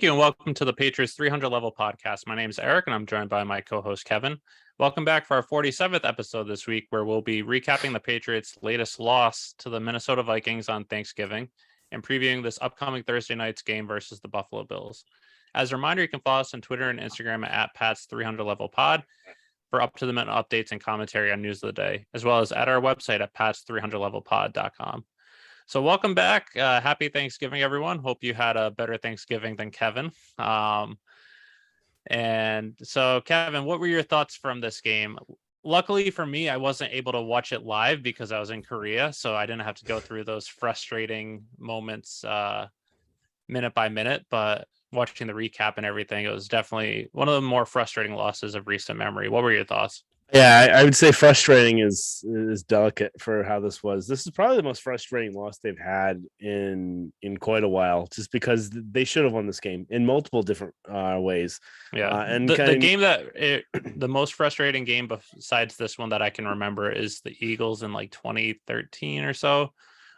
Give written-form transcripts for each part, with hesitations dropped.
Thank you and welcome to the Patriots 300 level podcast. My name is Eric and I'm joined by my co-host Kevin. Welcome back for our 47th episode this week, where we'll be recapping the Patriots' latest loss to the Minnesota Vikings on Thanksgiving and previewing this upcoming Thursday night's game versus the Buffalo Bills. As a reminder, you can follow us on Twitter and Instagram at Pat's 300 level pod for up-to-the-minute updates and commentary on news of the day, as well as at our website at pats300levelpod.com. So welcome back. Happy Thanksgiving, everyone. Hope you had a better Thanksgiving than Kevin. And so, Kevin, what were your thoughts from this game? Luckily for me, I wasn't able to watch it live because I was in Korea, so I didn't have to go through those frustrating moments minute by minute. But watching the recap and everything, it was definitely one of the more frustrating losses of recent memory. What were your thoughts? Yeah, I would say frustrating is delicate for how this was. This is probably the most frustrating loss they've had in quite a while, just because they should have won this game in multiple different ways. Yeah, and the game the most frustrating game besides this one that I can remember is the Eagles in like 2013 or so,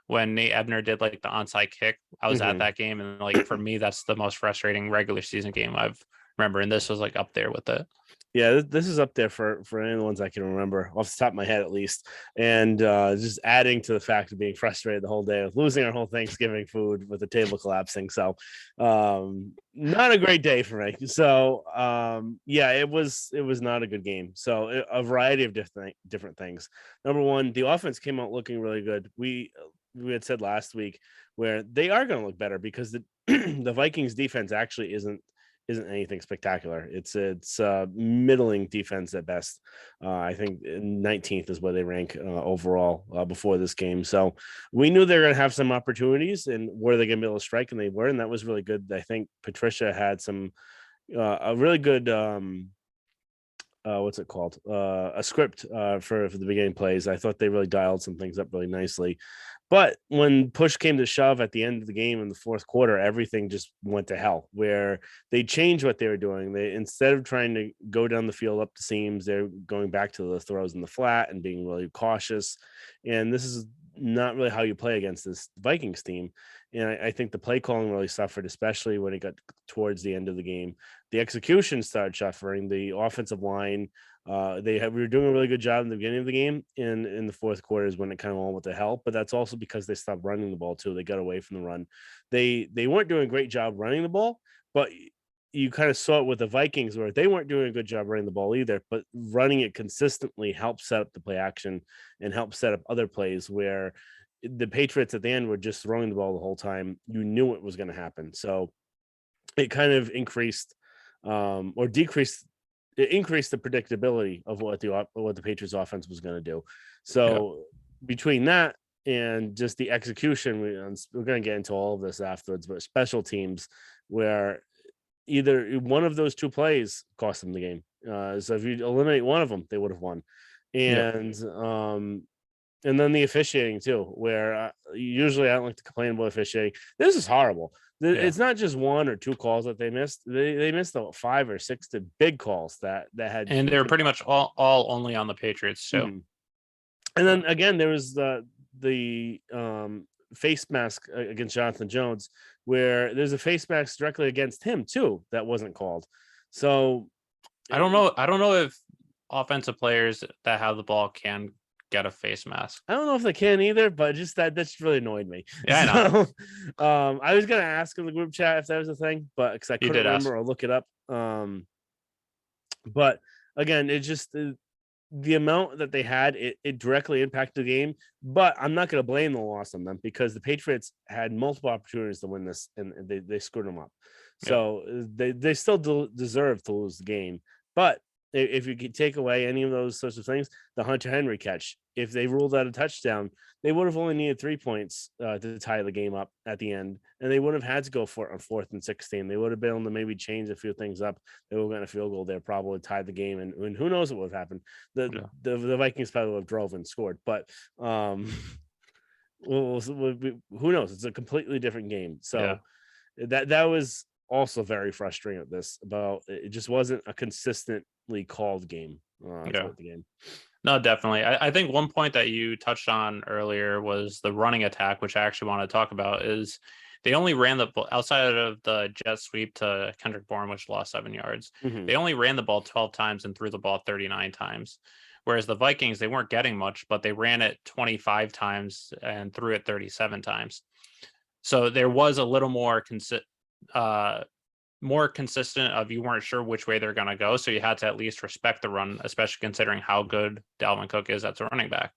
when Nate Ebner did like the onside kick. I was at that game, and like for me, that's the most frustrating regular season game I've remember, and this was like up there with it. Yeah, this is up there for any of the ones I can remember off the top of my head, at least. And just adding to the fact of being frustrated the whole day with losing our whole Thanksgiving food with the table collapsing. So not a great day for me. So yeah, it was not a good game. So a variety of different things. Number one, the offense came out looking really good. We had said last week where they are going to look better because the the Vikings defense actually isn't anything spectacular. It's middling defense at best. I think 19th is where they rank overall before this game. So we knew they were going to have some opportunities, and where they going to be able to strike, and they were, and that was really good. I think Patricia had some a really good what's it called? A script for the beginning plays. I thought they really dialed some things up really nicely. But when push came to shove at the end of the game in the fourth quarter, everything just went to hell, where they changed what they were doing. They, instead of trying to go down the field up the seams, they're going back to the throws in the flat and being really cautious. And this is not really how you play against this Vikings team. And I think the play calling really suffered, especially when it got towards the end of the game. The execution started suffering. The offensive line, we were doing a really good job in the beginning of the game. And in the fourth quarter is when it kind of all went to hell. But that's also because they stopped running the ball too. They got away from the run. They weren't doing a great job running the ball, but you kind of saw it with the Vikings where they weren't doing a good job running the ball either, but running it consistently helped set up the play action and help set up other plays where the Patriots at the end were just throwing the ball the whole time. You knew it was going to happen. So it kind of increased or decreased. It increased the predictability of what the Patriots offense was going to do. So between that and just the execution, we're going to get into all of this afterwards, but special teams where either one of those two plays cost them the game. So if you eliminate one of them, they would have won. And then the officiating too, where usually I don't like to complain about officiating. This is horrible. It's not just one or two calls that they missed. They missed 5 or 6 big calls that had, and they're pretty much all only on the Patriots too. Mm-hmm. And then again, there was the face mask against Jonathan Jones, where there's a face mask directly against him too that wasn't called. So I don't know if offensive players that have the ball can get a face mask. I don't know if they can either, but just that's really annoyed me. Yeah, I know. I was gonna ask in the group chat if that was a thing, but because I couldn't remember or look it up. But again, it just the amount that they had, it directly impacted the game. But I'm not gonna blame the loss on them because the Patriots had multiple opportunities to win this, and they screwed them up. So they still deserve to lose the game. But if you could take away any of those sorts of things, the Hunter Henry catch, if they ruled out a touchdown, they would have only needed 3 points to tie the game up at the end. And they would have had to go for it on 4th and 16. They would have been able to maybe change a few things up. They were going to field goal there, probably tied the game. And who knows what would have happened. The Vikings probably would have drove and scored. But who knows? It's a completely different game. So that was also very frustrating at this. About it just wasn't a consistently called game. The game. No, definitely. I think one point that you touched on earlier was the running attack, which I actually want to talk about. Is They only ran the ball outside of the jet sweep to Kendrick Bourne, which lost 7 yards. Mm-hmm. They only ran the ball 12 times and threw the ball 39 times. Whereas the Vikings, they weren't getting much, but they ran it 25 times and threw it 37 times. So there was a little more consistent of, you weren't sure which way they're going to go. So you had to at least respect the run, especially considering how good Dalvin Cook is as a running back.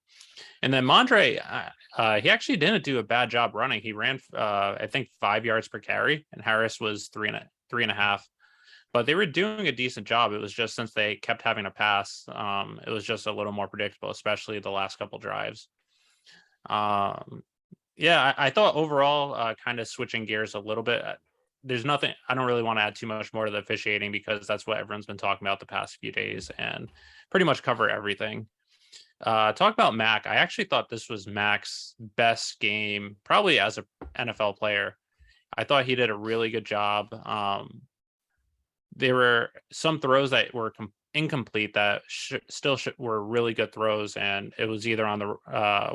And then Mondre, he actually didn't do a bad job running. He ran, I think, 5 yards per carry, and Harris was three and a half. But they were doing a decent job. It was just, since they kept having to pass, it was just a little more predictable, especially the last couple drives. Yeah, I thought overall, kind of switching gears a little bit. There's nothing, I don't really want to add too much more to the officiating, because that's what everyone's been talking about the past few days and pretty much cover everything. Talk about Mac. I actually thought this was Mac's best game, probably as an NFL player. I thought he did a really good job. There were some throws that were incomplete that still were really good throws, and it was either on the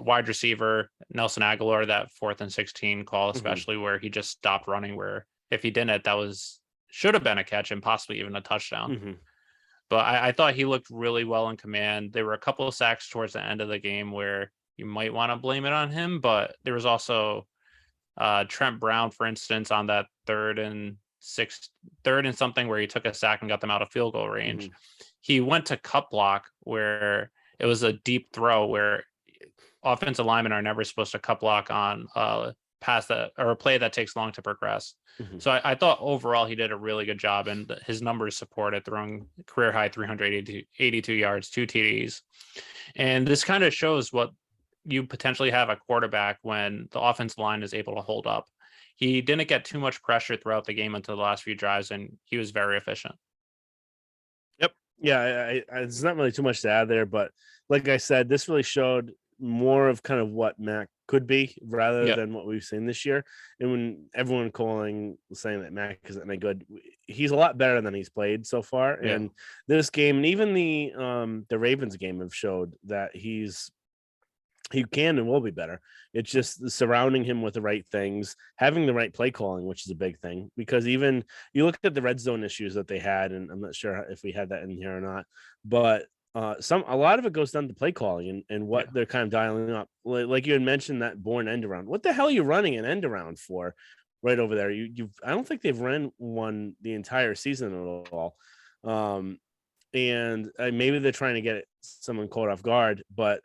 wide receiver Nelson Aguilar, that 4th and 16 call, especially where he just stopped running, where if he didn't, that should have been a catch and possibly even a touchdown. But I thought he looked really well in command. There were a couple of sacks towards the end of the game where you might want to blame it on him, but there was also Trent Brown, for instance, on that 3rd and something, where he took a sack and got them out of field goal range. He went to cut block, where it was a deep throw, where offensive linemen are never supposed to cut block on pass that, or a play that takes long to progress. So I thought overall he did a really good job, and his numbers supported, throwing career high 382 yards, 2 TDs. And this kind of shows what you potentially have a quarterback when the offensive line is able to hold up. He didn't get too much pressure throughout the game until the last few drives, and he was very efficient. Yep. Yeah, there's not really too much to add there, but like I said, this really showed more of kind of what Mac could be, rather than what we've seen this year. And when everyone saying that Mac isn't any good, he's a lot better than he's played so far. And this game, and even the Ravens game, have showed that he can and will be better. It's just surrounding him with the right things, having the right play calling, which is a big thing, because even you look at the red zone issues that they had, and I'm not sure if we had that in here or not, but a lot of it goes down to play calling and what they're kind of dialing up. Like you had mentioned, that Bourne end around. What the hell are you running an end around for right over there? I don't think they've run one the entire season at all. And maybe they're trying to get someone caught off guard, but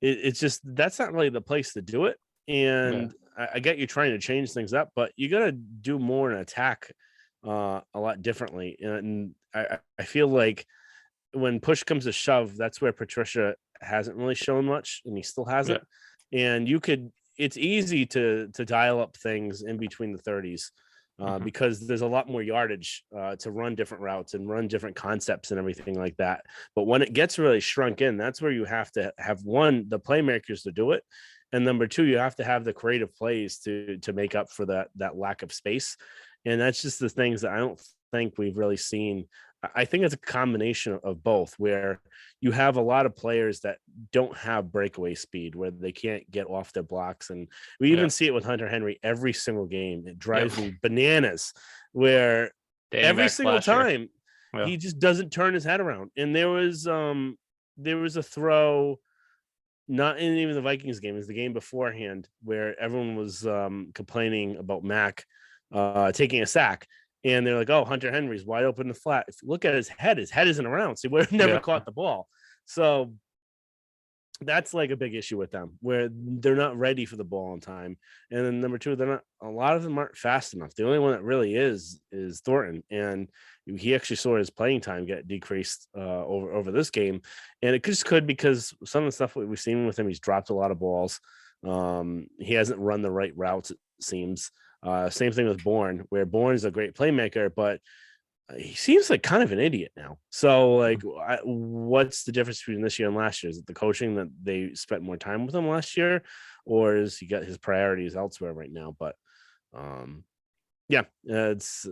it's just, that's not really the place to do it. And I get you trying to change things up, but you got to do more in attack a lot differently. And I feel like when push comes to shove, that's where Patricia hasn't really shown much, and he still hasn't. And it's easy to dial up things in between the 30s. Because there's a lot more yardage to run different routes and run different concepts and everything like that. But when it gets really shrunk in, that's where you have to have, one, the playmakers to do it, and number two, you have to have the creative plays to make up for that lack of space. And that's just the things that I don't think we've really seen. I think it's a combination of both, where you have a lot of players that don't have breakaway speed, where they can't get off their blocks. And we even see it with Hunter Henry every single game. It drives me bananas, where every single time he just doesn't turn his head around. And there was a throw, not in even the Vikings game, it was the game beforehand, where everyone was complaining about Mac taking a sack. And they're like, oh, Hunter Henry's wide open in the flat. If you look at his head isn't around. So he would have never caught the ball. So that's like a big issue with them, where they're not ready for the ball on time. And then number two, a lot of them aren't fast enough. The only one that really is Thornton. And he actually saw his playing time get decreased over this game. And it just could, because some of the stuff we've seen with him, he's dropped a lot of balls. He hasn't run the right routes, it seems. Same thing with Bourne, where Bourne's a great playmaker, but he seems like kind of an idiot now. So, like, what's the difference between this year and last year? Is it the coaching that they spent more time with him last year, or is he got his priorities elsewhere right now? But, it's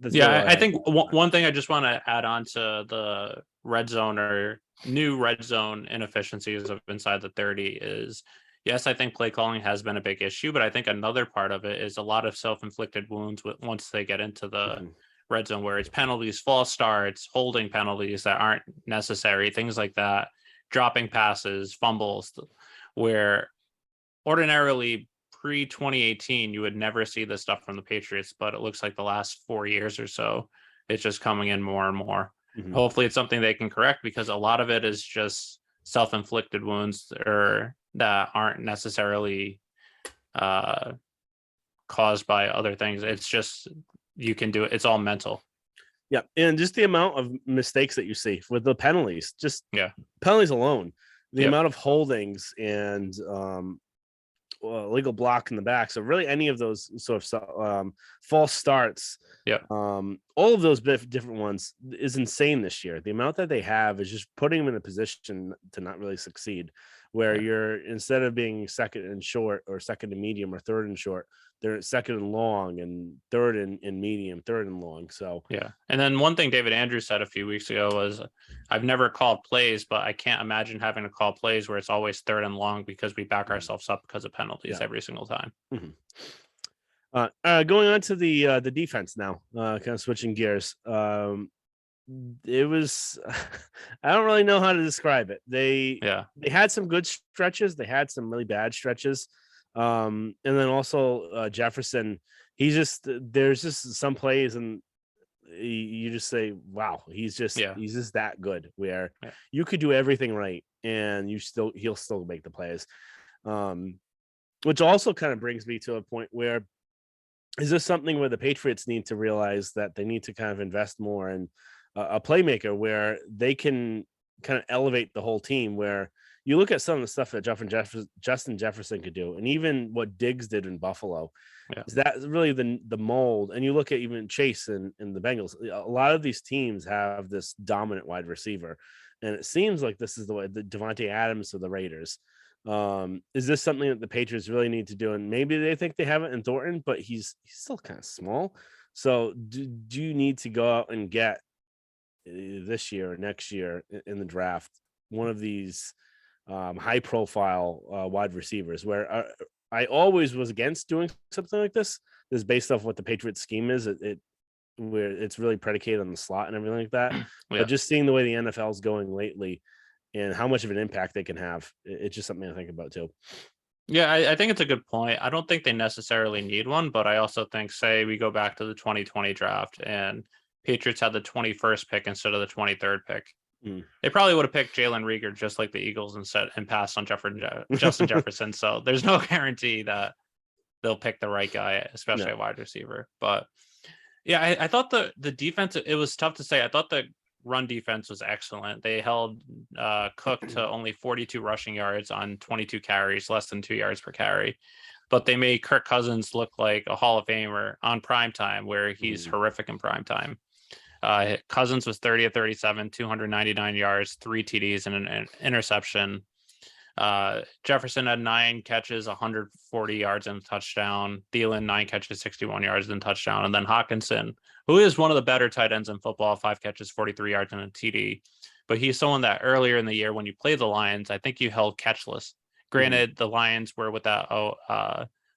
I think one thing I just want to add on to the red zone, or new red zone inefficiencies of inside the 30, is Yes, I think play calling has been a big issue, but I think another part of it is a lot of self-inflicted wounds once they get into the Mhm. red zone, where it's penalties, false starts, holding penalties that aren't necessary, things like that, dropping passes, fumbles, where ordinarily pre 2018 you would never see this stuff from the Patriots, but it looks like the last 4 years or so it's just coming in more and more. Mhm. Hopefully it's something they can correct, because a lot of it is just self-inflicted wounds or that aren't necessarily uh caused by other things. It's just you can do it. It's all mental. Yeah, and just the amount of mistakes that you see with the penalties, just Yeah. penalties alone, the Yep. amount of holdings and legal block in the back. So really, any of those sort of false starts, Yep. all of those different ones is insane this year. The amount that they have is just putting them in a position to not really succeed. Where Yeah. you're, instead of being second and short or second and medium or third and short, they're second and long and third and medium, third and long. So Yeah. And then one thing David Andrews said a few weeks ago was, I've never called plays, but I can't imagine having to call plays where it's always third and long, because we back ourselves up because of penalties yeah. every single time. Mhm. Going on to the defense now, kind of switching gears. It was I don't really know how to describe it. Yeah. They had some good stretches, they had some really bad stretches. And then also Jefferson, there's just some plays and you just say, wow, Yeah. he's just that good where Yeah. you could do everything right and he'll still make the plays. Um, which also kind of brings me to a point where, is this something where the Patriots need to realize that they need to kind of invest more in a playmaker where they can kind of elevate the whole team? Where you look at some of the stuff that Justin Jefferson could do, and even what Diggs did in Buffalo, Yeah. is that really the mold? And you look at even Chase and the Bengals. A lot of these teams have this dominant wide receiver, and it seems like this is the way the Devontae Adams of the Raiders. Is this something that the Patriots really need to do? And maybe they think they have it in Thornton, but he's still kind of small. So do you need to go out and get this year or next year in the draft one of these high profile wide receivers? Where I always was against doing something like this. This is based off what the Patriots scheme is. It where it's really predicated on the slot and everything like that. But Yeah. just seeing the way the NFL is going lately and how much of an impact they can have, it's just something I think about too. Yeah, I think it's a good point. I don't think they necessarily need one, but I also think, say we go back to the 2020 draft and Patriots had the 21st pick instead of the 23rd pick. Mm. They probably would have picked Jalen Rieger just like the Eagles and passed on Justin Jefferson. So there's no guarantee that they'll pick the right guy, especially No. a wide receiver. But yeah, I thought the defense, it was tough to say. I thought the run defense was excellent. They held Cook to only 42 rushing yards on 22 carries, less than 2 yards per carry. But they made Kirk Cousins look like a Hall of Famer on prime time, where he's horrific in prime time. Cousins was 30 of 37, 299 yards, 3 TDs, and an interception. Jefferson had 9 catches, 140 yards and a touchdown. Thielen, 9 catches, 61 yards and touchdown. And then Hawkinson, who is one of the better tight ends in football, 5 catches, 43 yards and a TD. But he's someone that earlier in the year when you played the Lions, I think you held catchless. Granted, the Lions were without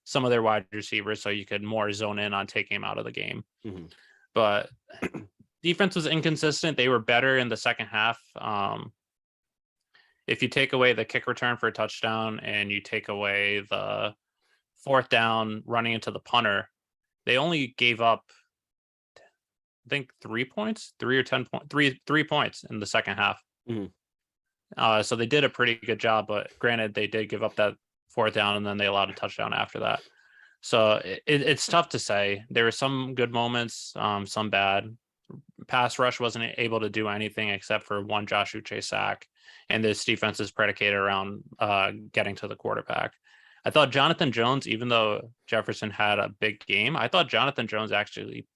some of their wide receivers, so you could more zone in on taking him out of the game. Mm-hmm. But defense was inconsistent. They were better in the second half. If you take away the kick return for a touchdown and you take away the fourth down running into the punter, they only gave up, I think, 3 points, 3 points in the second half. Mm-hmm. So they did a pretty good job, but granted, they did give up that fourth down and then they allowed a touchdown after that. So it's tough to say. There were some good moments, some bad. Pass rush wasn't able to do anything except for one Josh Uche sack, and this defense is predicated around getting to the quarterback. I thought Jonathan Jones, even though Jefferson had a big game, I thought Jonathan Jones actually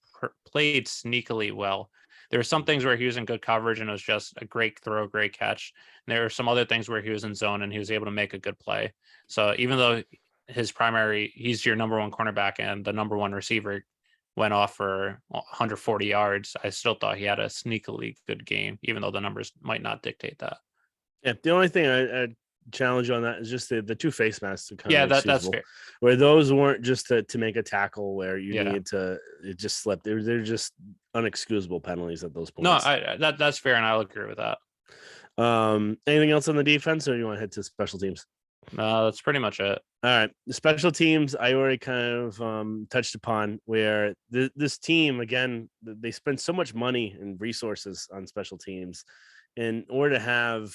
played sneakily well. There were some things where he was in good coverage and it was just a great throw, great catch. And there were some other things where he was in zone and he was able to make a good play. So even though he's your number one cornerback and the number one receiver, went off for 140 yards, I still thought he had a sneakily good game, even though the numbers might not dictate that. Yeah, the only thing I challenge on that is just the two face masks are kind Yeah, of that's inexcusable. fair. Where those weren't just to make a tackle where you Yeah. need to it just slip. They're just unexcusable penalties at those No, points. that's fair, and I'll agree with that. Anything else on the defense, or you want to head to special teams? No, that's pretty much it. All right, the special teams I already kind of touched upon. Where this team again, they spend so much money and resources on special teams in order to have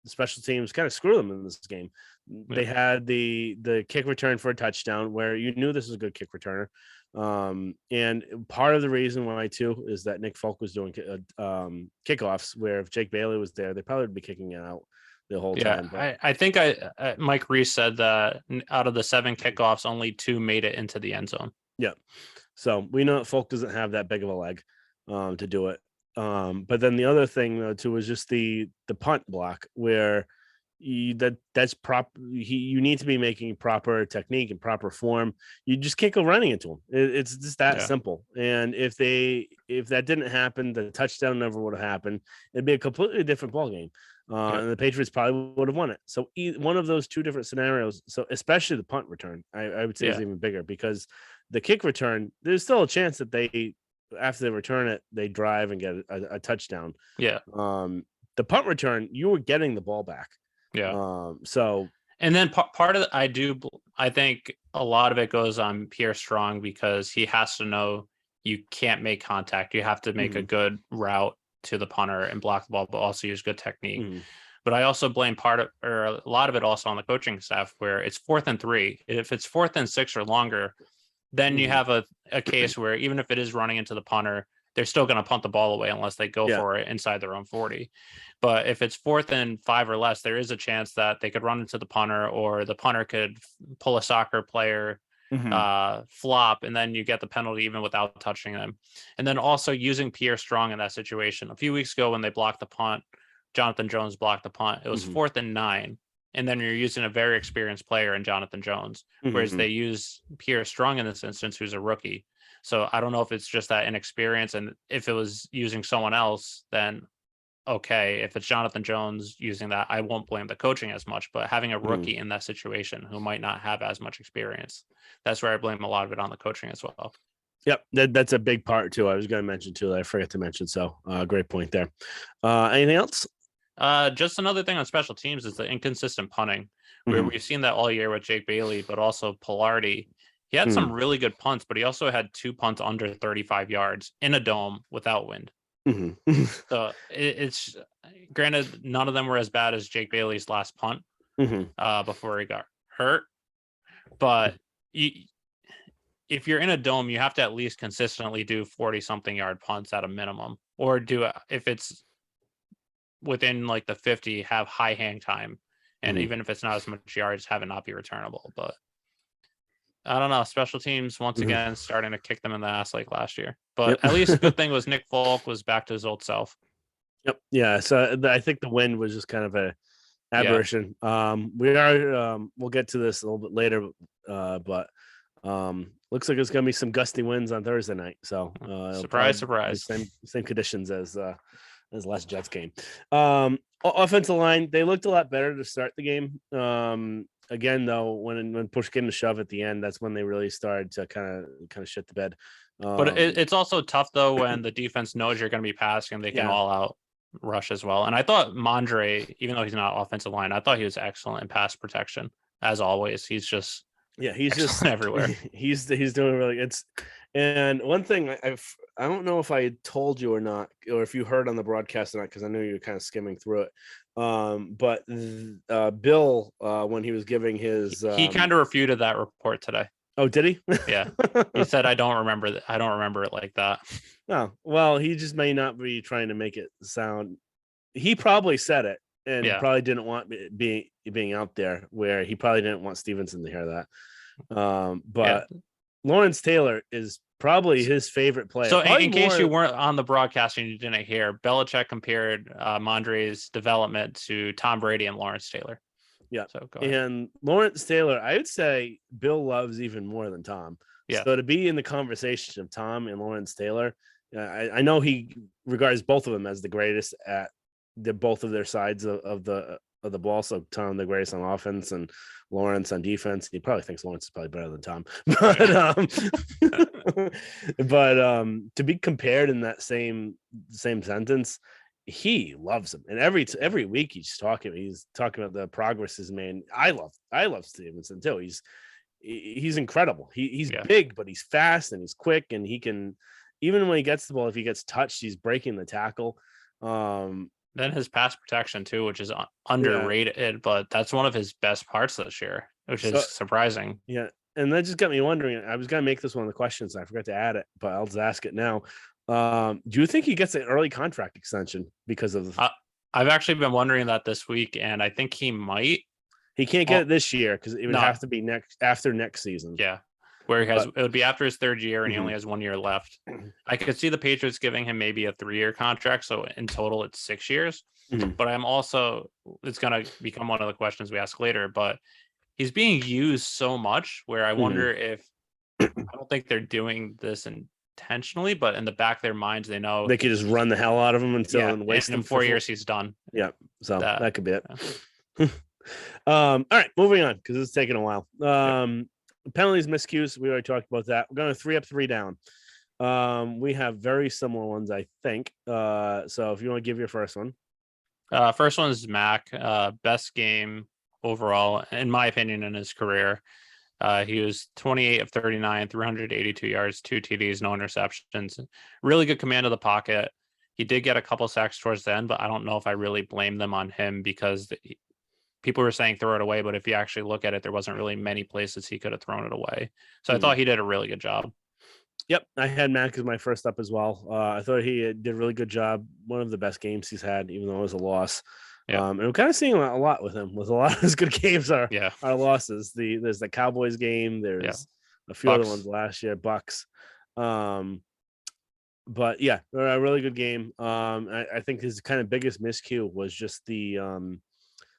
the special teams kind of screw them in this game. They had the kick return for a touchdown where you knew this was a good kick returner. And part of the reason why too is that Nick Folk was doing kickoffs where if Jake Bailey was there, they probably would be kicking it out the whole time. But I think Mike Reese said that out of the 7 kickoffs, only 2 made it into the end zone. yeah, so we know that Folk doesn't have that big of a leg to do it. But then the other thing though too was just the punt block where that's you need to be making proper technique and proper form. You just can't go running into them. It's just that simple. And if that didn't happen, the touchdown never would have happened. It'd be a completely different ball game. And the Patriots probably would have won it. So one of those two different scenarios. So especially the punt return, I would say is even bigger because the kick return, there's still a chance that they after they return it, they drive and get a touchdown. Yeah. The punt return, you were getting the ball back. Yeah. So and then part of it, I think a lot of it goes on Pierre Strong because he has to know you can't make contact. You have to make a good route to the punter and block the ball, but also use good technique. But I also blame a lot of it also on the coaching staff where it's 4th and 3. If it's 4th and 6 or longer, then you have a case where even if it is running into the punter, they're still going to punt the ball away unless they go for it inside their own 40. But if it's 4th and 5 or less, there is a chance that they could run into the punter or the punter could pull a soccer player, flop, and then you get the penalty even without touching them. And then also using Pierre Strong in that situation. A few weeks ago when they blocked the punt, Jonathan Jones blocked the punt. It was 4th and 9. And then you're using a very experienced player in Jonathan Jones, whereas they use Pierre Strong in this instance, who's a rookie. So I don't know if it's just that inexperience, and if it was using someone else, then okay. If it's Jonathan Jones using that, I won't blame the coaching as much, but having a rookie in that situation who might not have as much experience, that's where I blame a lot of it on the coaching as well. Yep, that's a big part too. I was going to mention too that I forgot to mention. So great point there. Anything else? Just another thing on special teams is the inconsistent punting, where we've seen that all year with Jake Bailey, but also Pilardi. He had some really good punts, but he also had 2 punts under 35 yards in a dome without wind. So it's granted, none of them were as bad as Jake Bailey's last punt before he got hurt. But if you're in a dome, you have to at least consistently do 40-something yard punts at a minimum, or if it's within like the 50, have high hang time, and even if it's not as much yards, have it not be returnable. But I don't know. Special teams once again starting to kick them in the ass like last year. But at least the good thing was Nick Folk was back to his old self. Yep. Yeah. So I think the wind was just kind of a aberration. We'll get to this a little bit later, but looks like it's gonna be some gusty winds on Thursday night. So surprise. Same conditions as last Jets game. Offensive line, they looked a lot better to start the game. Again, though, when push came to shove at the end, that's when they really started to kind of shit the bed. But it's also tough though when the defense knows you're going to be passing, they can all out rush as well. And I thought Mondre, even though he's not offensive line, I thought he was excellent in pass protection as always. He's just he's just everywhere. He's doing really good. And one thing I don't know if I told you or not, or if you heard on the broadcast or not, because I know you were kind of skimming through it. But Bill, when he was giving his, he kind of refuted that report today. Oh, did he? Yeah, he said, "I don't remember that. I don't remember it like that." Oh, well, he just may not be trying to make it sound. He probably said it and probably didn't want being out there where he probably didn't want Stevenson to hear that. But Lawrence Taylor is probably his favorite player. So in case you weren't on the broadcast and you didn't hear, Belichick compared Mondre's development to Tom Brady and Lawrence Taylor. Yeah. So go ahead. And Lawrence Taylor, I would say Bill loves even more than Tom. Yeah. So to be in the conversation of Tom and Lawrence Taylor, I know he regards both of them as the greatest at both of their sides of the of the ball. So Tom the greatest on offense and Lawrence on defense. He probably thinks Lawrence is probably better than Tom, but to be compared in that same sentence, he loves him, and every week he's talking about the progress he's made. I love Stevenson too. He's incredible. He's big, but he's fast and he's quick, and he can, even when he gets the ball, if he gets touched, he's breaking the tackle. Then his pass protection too, which is underrated, but that's one of his best parts this year, which is surprising. Yeah, and that just got me wondering. I was gonna make this one of the questions. I forgot to add it, but I'll just ask it now. Do you think he gets an early contract extension because of? I've actually been wondering that this week, and I think he might. He can't get it this year because it would have to be after next season. Yeah, where it would be after his third year, and he only has 1 year left. I could see the Patriots giving him maybe a 3-year contract, so in total it's 6 years. But it's going to become one of the questions we ask later. But he's being used so much where I wonder if I don't think they're doing this intentionally, but in the back of their minds, they know they could just run the hell out of him and waste him. In 4 years, he's done. Yeah, so that could be it. Yeah. All right, moving on because it's taking a while. Penalties, miscues. We already talked about that. We're going 3 up, 3 down. We have very similar ones, I think. So if you want to give your first one. First one is Mac. Best game overall, in my opinion, in his career. He was 28 of 39, 382 yards, 2 TDs, no interceptions. Really good command of the pocket. He did get a couple sacks towards the end, but I don't know if I really blame them on him because people were saying throw it away, but if you actually look at it, there wasn't really many places he could have thrown it away. So I thought he did a really good job. Yep, I had Mac as my first up as well. I thought he did a really good job. One of the best games he's had, even though it was a loss. And we're kind of seeing a lot with him. With a lot of his good games are losses. There's the Cowboys game. There's a few other ones last year. Bucks. But yeah, a really good game. I think his kind of biggest miscue was just the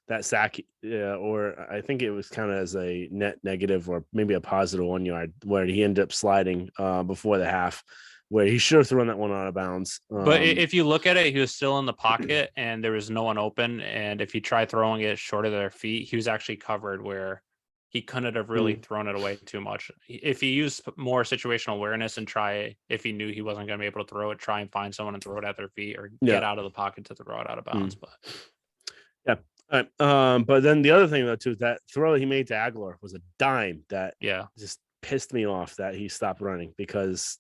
that sack, or I think it was kind of as a net negative or maybe a positive 1 yard where he ended up sliding before the half, where he should have thrown that one out of bounds. But if you look at it, he was still in the pocket and there was no one open. And if he tried throwing it short of their feet, he was actually covered where he couldn't have really thrown it away too much. If he used more situational awareness and if he knew he wasn't going to be able to throw it, try and find someone and throw it at their feet or get out of the pocket to throw it out of bounds. But yeah. All right. But then the other thing though too, that throw he made to Aguilar was a dime that just pissed me off that he stopped running because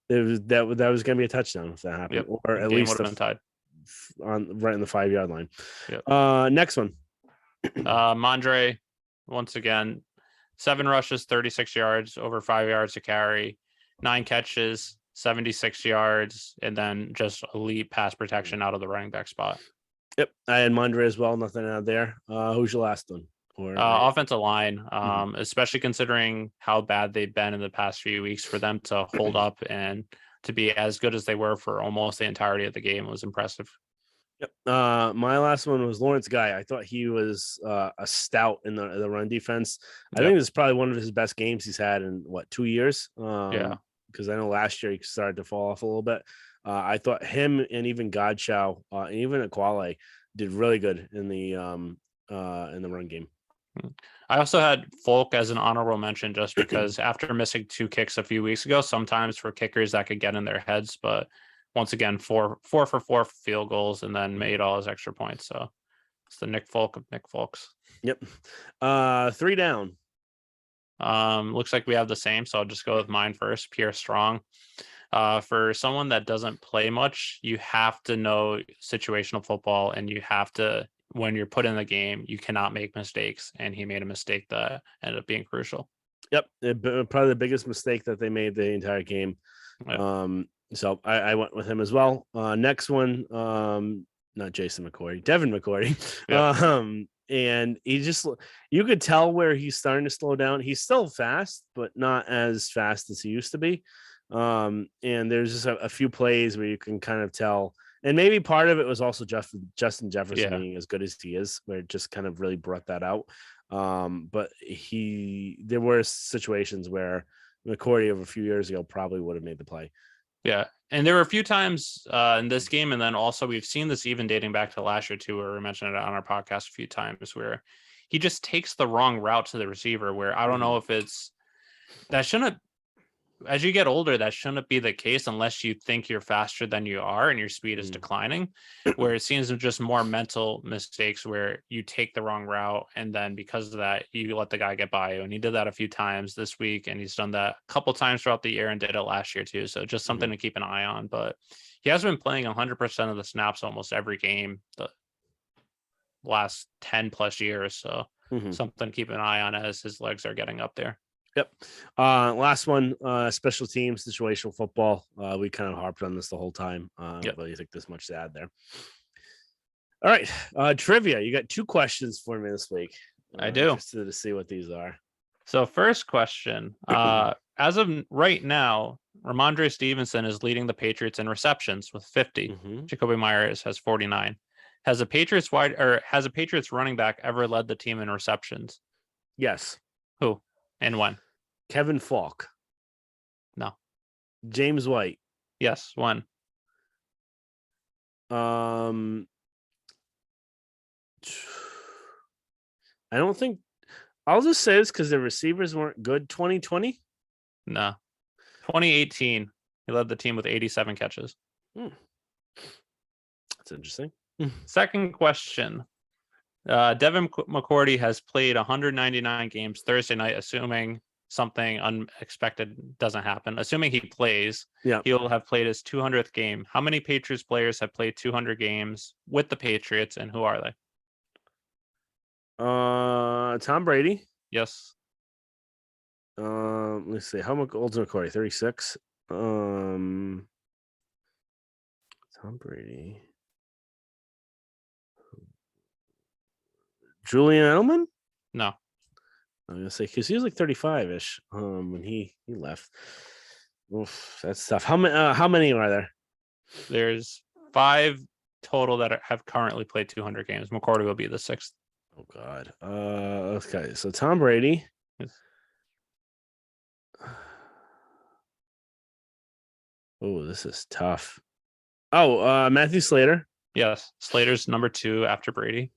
that was going to be a touchdown if that happened, or at least been tied right in the 5 yard line. Next one, Mondre, once again, 7 rushes, 36 yards, over 5 yards to carry, 9 catches, 76 yards, and then just elite pass protection out of the running back spot. Yep, I had Mondre as well. Nothing out there. Who's your last one? Offensive line, especially considering how bad they've been in the past few weeks. For them to hold up and to be as good as they were for almost the entirety of the game was impressive. Yep. My last one was Lawrence Guy. I thought he was a stout in the run defense. I think this is probably one of his best games he's had in 2 years. Because I know last year he started to fall off a little bit. I thought him and even Godchow and even Aquale did really good in the run game. I also had Folk as an honorable mention just because after missing 2 kicks a few weeks ago, sometimes for kickers that could get in their heads, but once again, 4 for 4 field goals and then made all his extra points. So it's the Nick Folk of Nick Folks. Yep. 3 down. Looks like we have the same, so I'll just go with mine first. Pierre Strong. For someone that doesn't play much, you have to know situational football, and you have to, when you're put in the game, you cannot make mistakes. And he made a mistake that ended up being crucial. Yep. Probably the biggest mistake that they made the entire game. Yep. So I went with him as well. Next one, not Jason McCourty, Devin McCourty. Yep. And you could tell where he's starting to slow down. He's still fast, but not as fast as he used to be. And there's just a few plays where you can kind of tell, and maybe part of it was also Justin Jefferson being as good as he is, where it just kind of really brought that out. But there were situations where McCourty of a few years ago probably would have made the play. Yeah. And there were a few times in this game, and then also we've seen this even dating back to last year too, where we mentioned it on our podcast a few times, where he just takes the wrong route to the receiver. Where I don't know if it's that shouldn't, as you get older, that shouldn't be the case unless you think you're faster than you are and your speed is declining. Where it seems just more mental mistakes where you take the wrong route, and then because of that, you let the guy get by you. And he did that a few times this week, and he's done that a couple times throughout the year and did it last year too. So just something to keep an eye on. But he has been playing 100% of the snaps almost every game the last 10 plus years. So something to keep an eye on as his legs are getting up there. Yep. Last one, special teams, situational football. We kind of harped on this the whole time. I don't really think there's much to add there. All right. Trivia. You got 2 questions for me this week. I do. Interested to see what these are. So first question, as of right now, Ramondre Stevenson is leading the Patriots in receptions with 50. Jacoby Myers has 49. Has a Patriots running back ever led the team in receptions? Yes. Who and when? Kevin Falk. No. James White. Yes. When? I don't think. I'll just say this because the receivers weren't good. 2020. No. 2018. He led the team with 87 catches. That's interesting. Second question. Devin McCourty has played 199 games Thursday night, assuming something unexpected doesn't happen. Assuming he plays, he'll have played his 200th game. How many Patriots players have played 200 games with the Patriots, and who are they? Tom Brady. Yes. Let's see. How much old is McCourty? 36. Tom Brady. Julian Edelman? No. I'm gonna say because he was like 35-ish when he left. Oof, that's tough. How many are there? There's 5 total that have currently played 200 games. McCourty will be the 6th. Oh God. Okay. So Tom Brady. Yes. Oh, this is tough. Oh, Matthew Slater. Yes, Slater's number 2 after Brady.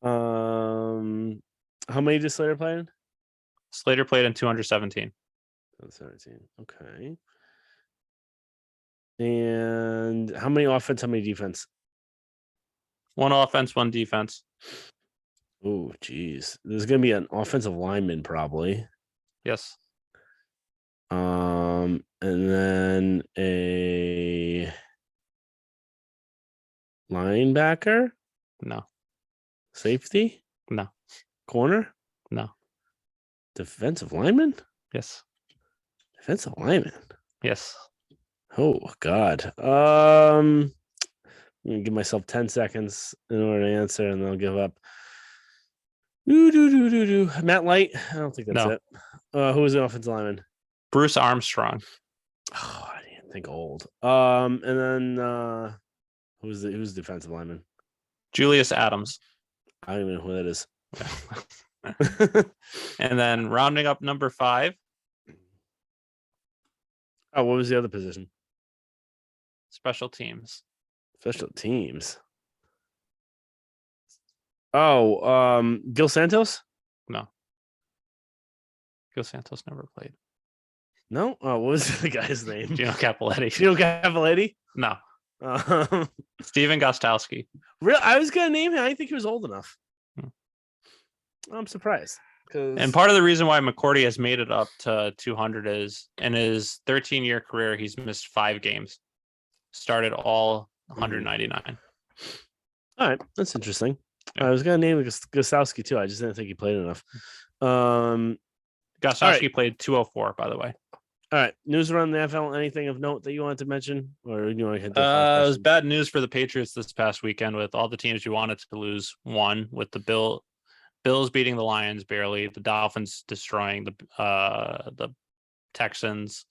How many did Slater play in? Slater played in 217. 17. Okay. And how many offense? How many defense? 1 offense, 1 defense. Oh, geez. There's gonna be an offensive lineman probably. Yes. And then a linebacker? No. Safety? No. Corner? No. Defensive lineman? Yes. Defensive lineman. Yes. Oh God. I'm gonna give myself 10 seconds in order to answer, and then I'll give up. Matt Light. I don't think that's it. Who was the offensive lineman? Bruce Armstrong. Oh, I didn't think old. And then who's the defensive lineman? Julius Adams. I don't even know who that is. And then rounding up number 5. Oh, what was the other position? Special teams. Special teams. Oh, Gil Santos? No. Gil Santos never played. No? Oh, what was the guy's name? Gino Cappelletti. Gino Cappelletti? No. Steven Gostkowski. I was gonna name him. I didn't think he was old enough. I'm surprised. And part of the reason why McCourty has made it up to 200 is in his 13-year career, he's missed 5 games. Started all 199. All right, that's interesting. I was gonna name Gostkowski too. I just didn't think he played enough. Gostkowski played 204, by the way. All right, news around the NFL. Anything of note that you wanted to mention, or you want to hit? It was bad news for the Patriots this past weekend with all the teams you wanted to lose. One with the Bills beating the Lions barely, the Dolphins destroying the Texans,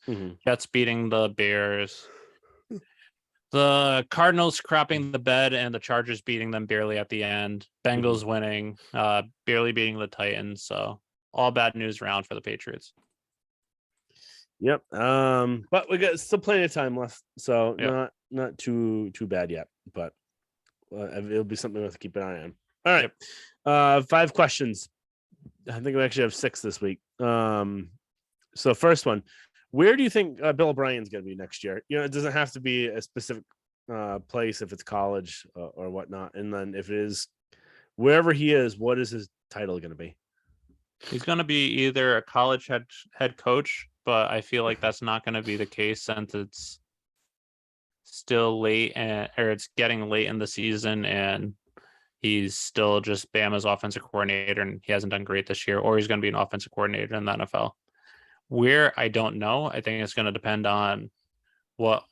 Jets beating the Bears, the Cardinals crapping the bed, and the Chargers beating them barely at the end. Bengals winning, barely beating the Titans. So all bad news round for the Patriots. Yep. But we got still plenty of time left, so Yep. not too bad yet. But it'll be something we have to keep an eye on. All right. Yep. 5 questions. I think we actually have 6 this week. So first one, where do you think Bill O'Brien's going to be next year? It doesn't have to be a specific place if it's college or whatnot. And then if it is wherever he is, what is his title going to be? He's going to be either a college head coach, but I feel like that's not going to be the case since it's still late or it's getting late in the season and he's still just Bama's offensive coordinator and he hasn't done great this year, or he's going to be an offensive coordinator in the NFL. Where I don't know. I think it's going to depend on what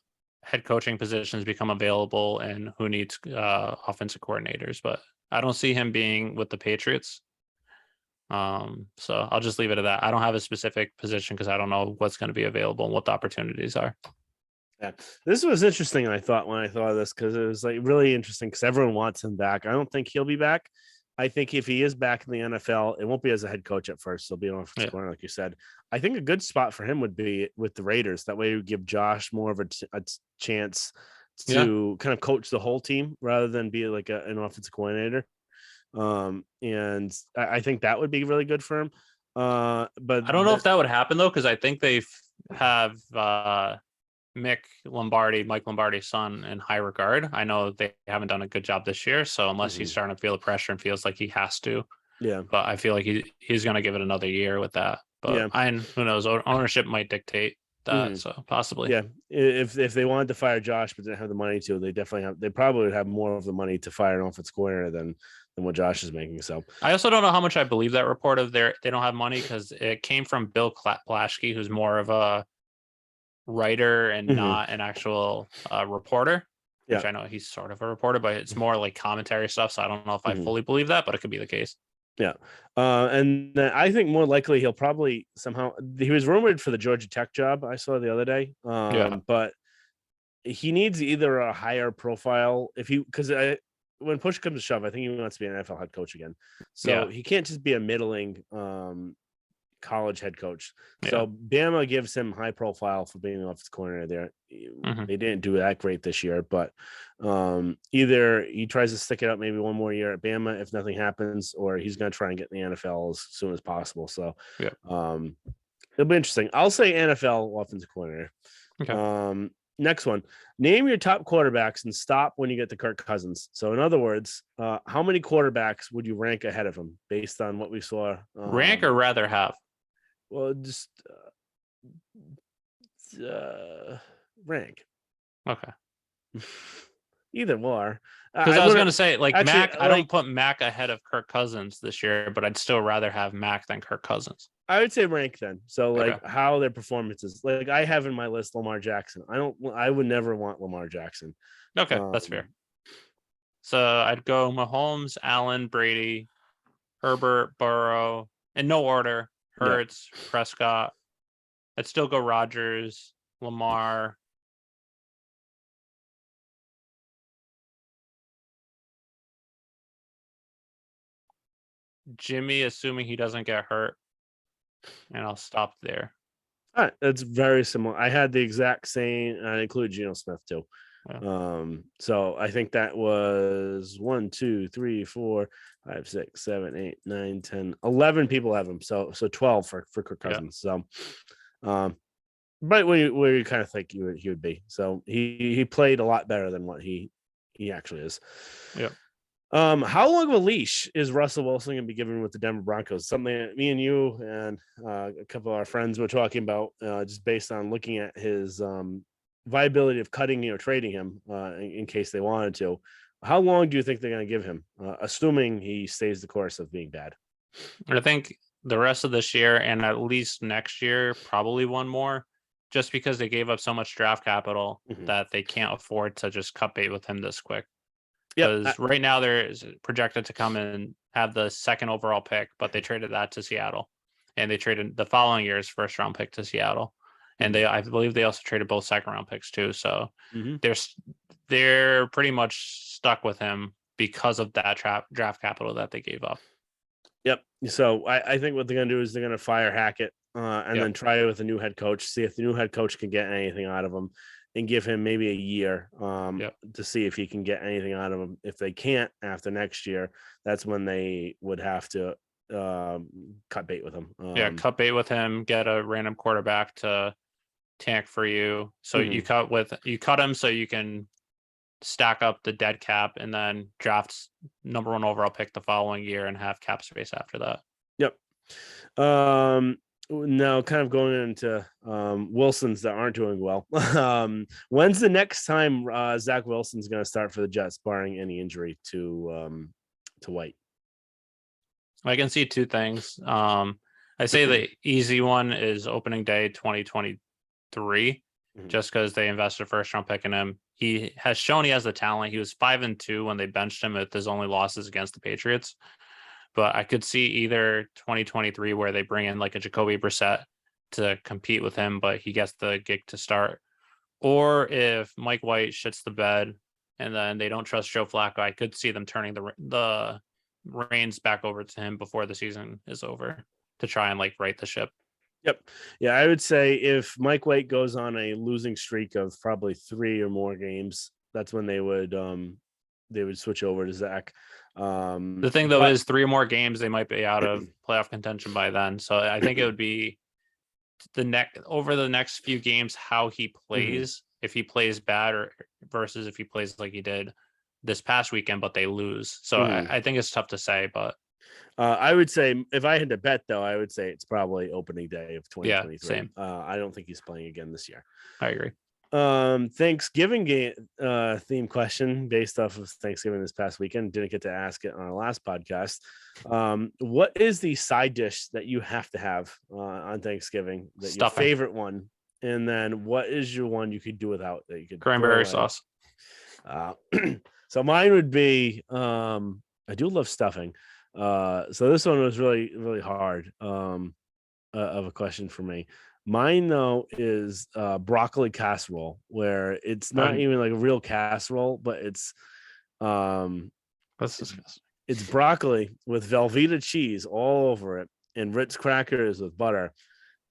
head coaching positions become available and who needs offensive coordinators. But I don't see him being with the Patriots. So I'll just leave it at that. I don't have a specific position because I don't know what's going to be available and what the opportunities are. Yeah, this was interesting. I thought when I thought of this because it was like really interesting because everyone wants him back. I don't think he'll be back. I think if he is back in the NFL, it won't be as a head coach at first. He'll be an offensive coordinator, like you said. I think a good spot for him would be with the Raiders. That way, you give Josh more of a chance to kind of coach the whole team rather than be like an offensive coordinator. And I think that would be really good for him. But I don't know if that would happen though, because I think they have Mike Lombardi's son, in high regard. I know they haven't done a good job this year, so unless he's starting to feel the pressure and feels like he has to, but I feel like he's going to give it another year with that. But who knows? Ownership might dictate that, so possibly. Yeah, if they wanted to fire Josh but didn't have the money to, they probably would have more of the money to fire an offensive coordinator than what Josh is making. So I also don't know how much I believe that report of they don't have money because it came from Bill Plaschke, who's more of a writer and not an actual reporter, which I know he's sort of a reporter, but it's more like commentary stuff. So I don't know if I fully believe that, but it could be the case. Yeah. And then I think more likely he'll probably somehow, he was rumored for the Georgia Tech job I saw the other day. But he needs either a higher profile because when push comes to shove, I think he wants to be an NFL head coach again. So he can't just be a middling college head coach. So Bama gives him high profile for being an offensive coordinator there. They didn't do that great this year, but either he tries to stick it out maybe one more year at Bama if nothing happens, or he's going to try and get in the NFL as soon as possible. So it'll be interesting. I'll say NFL offensive coordinator. Okay. Next one, name your top quarterbacks and stop when you get to Kirk Cousins. So in other words, how many quarterbacks would you rank ahead of him based on what we saw? Rank or rather have? Well, just rank. Okay. Either or. Because I was going to say, like, actually, Mac, I don't put Mac ahead of Kirk Cousins this year, but I'd still rather have Mac than Kirk Cousins. I would say rank then. So, like, how their performances. Like, I have in my list Lamar Jackson. I would never want Lamar Jackson. Okay, that's fair. So I'd go Mahomes, Allen, Brady, Herbert, Burrow, in no order. Hurts, Prescott. I'd still go Rodgers, Lamar. Jimmy, assuming he doesn't get hurt. And I'll stop there. All right, that's very similar. I had the exact same. I include Geno Smith too. So I think that was 1, 2, 3, 4, 5, 6, 7, 8, 9, 10, 11 people have him. So 12 for Kirk Cousins. So, right where you kind of think he would be. So he played a lot better than what he actually is. Yeah. How long of a leash is Russell Wilson going to be given with the Denver Broncos? Something that me and you and a couple of our friends were talking about, just based on looking at his viability of cutting or trading him in case they wanted to. How long do you think they're going to give him, assuming he stays the course of being bad? I think the rest of this year and at least next year, probably one more, just because they gave up so much draft capital that they can't afford to just cut bait with him this quick. Because right now they're projected to come and have the 2nd overall pick, but they traded that to Seattle, and they traded the following year's 1st round pick to Seattle, and I believe they also traded both 2nd round picks too. So they're pretty much stuck with him because of that draft capital that they gave up. Yep. So I think what they're going to do is they're going to fire Hackett and then try it with a new head coach. See if the new head coach can get anything out of him, and give him maybe a year to see if he can get anything out of him. If they can't after next year, that's when they would have to cut bait with him. Cut bait with him. Get a random quarterback to tank for you. So you cut him so you can stack up the dead cap and then draft number 1 overall pick the following year and have cap space after that. Yep. Now kind of going into Wilsons that aren't doing well. When's the next time Zach Wilson's going to start for the Jets, barring any injury to White? I can see 2 things. I say the easy one is opening day 2023, just because they invested a first round pick in him. He has shown he has the talent. He was 5-2 when they benched him with his only losses against the Patriots. But I could see either 2023 where they bring in like a Jacoby Brissett to compete with him, but he gets the gig to start. Or if Mike White shits the bed and then they don't trust Joe Flacco, I could see them turning the reins back over to him before the season is over to try and like right the ship. Yep. Yeah, I would say if Mike White goes on a losing streak of probably 3 or more games, that's when they would switch over to Zach. The thing though is 3 or more games, they might be out of playoff contention by then. So I think it would be over the next few games how he plays. If he plays bad or versus if he plays like he did this past weekend, but they lose. So I think it's tough to say, but I would say if I had to bet though, I would say it's probably opening day of 2023. Yeah, same. I don't think he's playing again this year. I agree. Thanksgiving game theme question based off of Thanksgiving this past weekend. Didn't get to ask it on our last podcast. What is the side dish that you have to have on Thanksgiving? Your favorite one, and then what is your one you could do without that you could cranberry sauce? So mine would be I do love stuffing. So this one was really, really hard of a question for me. Mine though is broccoli casserole, where it's not even like a real casserole, but it's that's disgusting. It's broccoli with Velveeta cheese all over it and Ritz crackers with butter.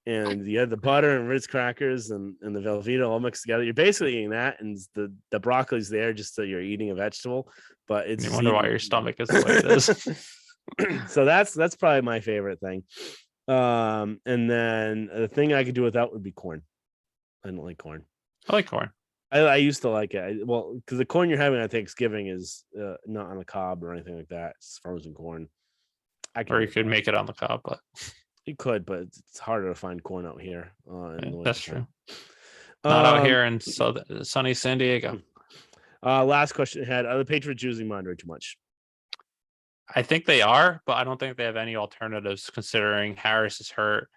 And you have the butter and Ritz crackers and the Velveeta all mixed together. You're basically eating that, and the broccoli's there just so you're eating a vegetable. But it's you wonder why your stomach is the way it is. So that's probably my favorite thing. And then the thing I could do without would be corn. I don't like corn. I like corn. I used to like it. Because the corn you're having on Thanksgiving is not on the cob or anything like that. It's frozen corn. Or you could make it on the cob, but you could, but it's harder to find corn out here. That's true. Not out here in sunny San Diego. Last question I had: are the Patriots using Mondre too much? I think they are, but I don't think they have any alternatives considering Harris is hurt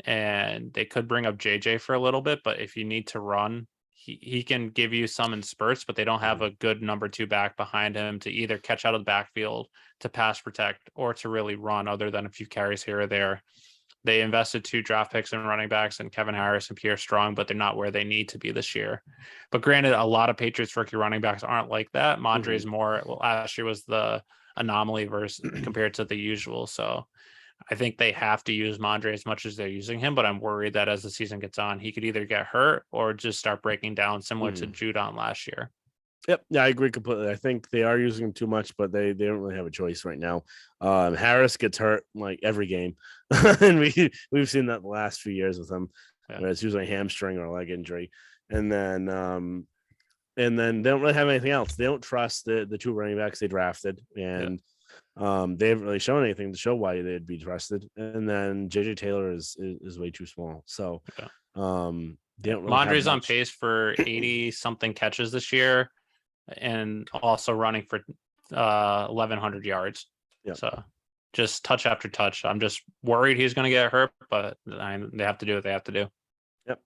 and they could bring up JJ for a little bit. But if you need to run, he can give you some in spurts, but they don't have a good number 2 back behind him to either catch out of the backfield, to pass protect, or to really run other than a few carries here or there. They invested 2 draft picks in running backs and Kevin Harris and Pierre Strong, but they're not where they need to be this year. But granted, a lot of Patriots rookie running backs aren't like that. Mondre is more, last year was the anomaly versus compared to the usual. So I think they have to use Mondre as much as they're using him, but I'm worried that as the season gets on, he could either get hurt or just start breaking down similar to Judon last year. Yep. Yeah, I agree completely. I think they are using him too much, but they don't really have a choice right now. Harris gets hurt like every game. And we've seen that the last few years with him. Yeah. It's usually a hamstring or a leg injury. And then they don't really have anything else. They don't trust the 2 running backs they drafted, and they haven't really shown anything to show why they'd be trusted. And then JJ Taylor is way too small. So they don't really Mondre's on pace for 80 something catches this year and also running for 1,100 yards. Yep. So just touch after touch. I'm just worried he's going to get hurt, but they have to do what they have to do. Yep.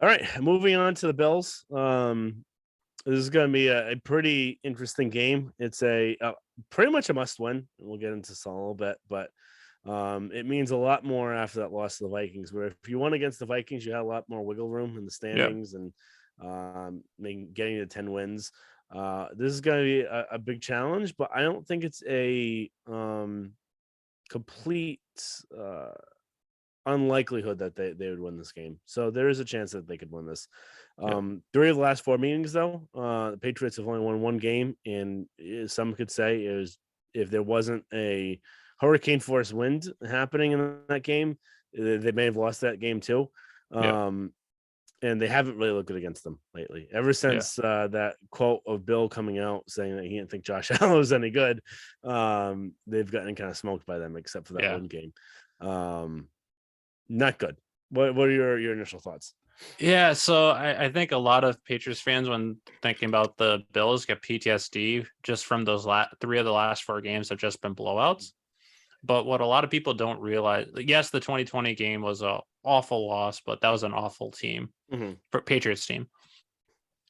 All right, moving on to the Bills. This is going to be a pretty interesting game. It's a pretty much a must-win. We'll get into this a little bit, but it means a lot more after that loss to the Vikings. Where if you won against the Vikings, you had a lot more wiggle room in the standings and getting to 10 wins. This is going to be a big challenge, but I don't think it's a complete unlikelihood that they would win this game. So there is a chance that they could win this. 3 of the last 4 meetings, though, the Patriots have only won 1 game, and some could say it was if there wasn't a hurricane force wind happening in that game, they may have lost that game too. Yeah. And they haven't really looked good against them lately. Ever Yeah. since that quote of Bill coming out saying that he didn't think Josh Allen was any good, they've gotten kind of smoked by them, except for that Yeah. one game. Not good. What are your initial thoughts? Yeah, so I think a lot of Patriots fans, when thinking about the Bills, get PTSD just from those 3 of the last 4 games have just been blowouts. But what a lot of people don't realize, yes, the 2020 game was a awful loss, but that was an awful team for Patriots team.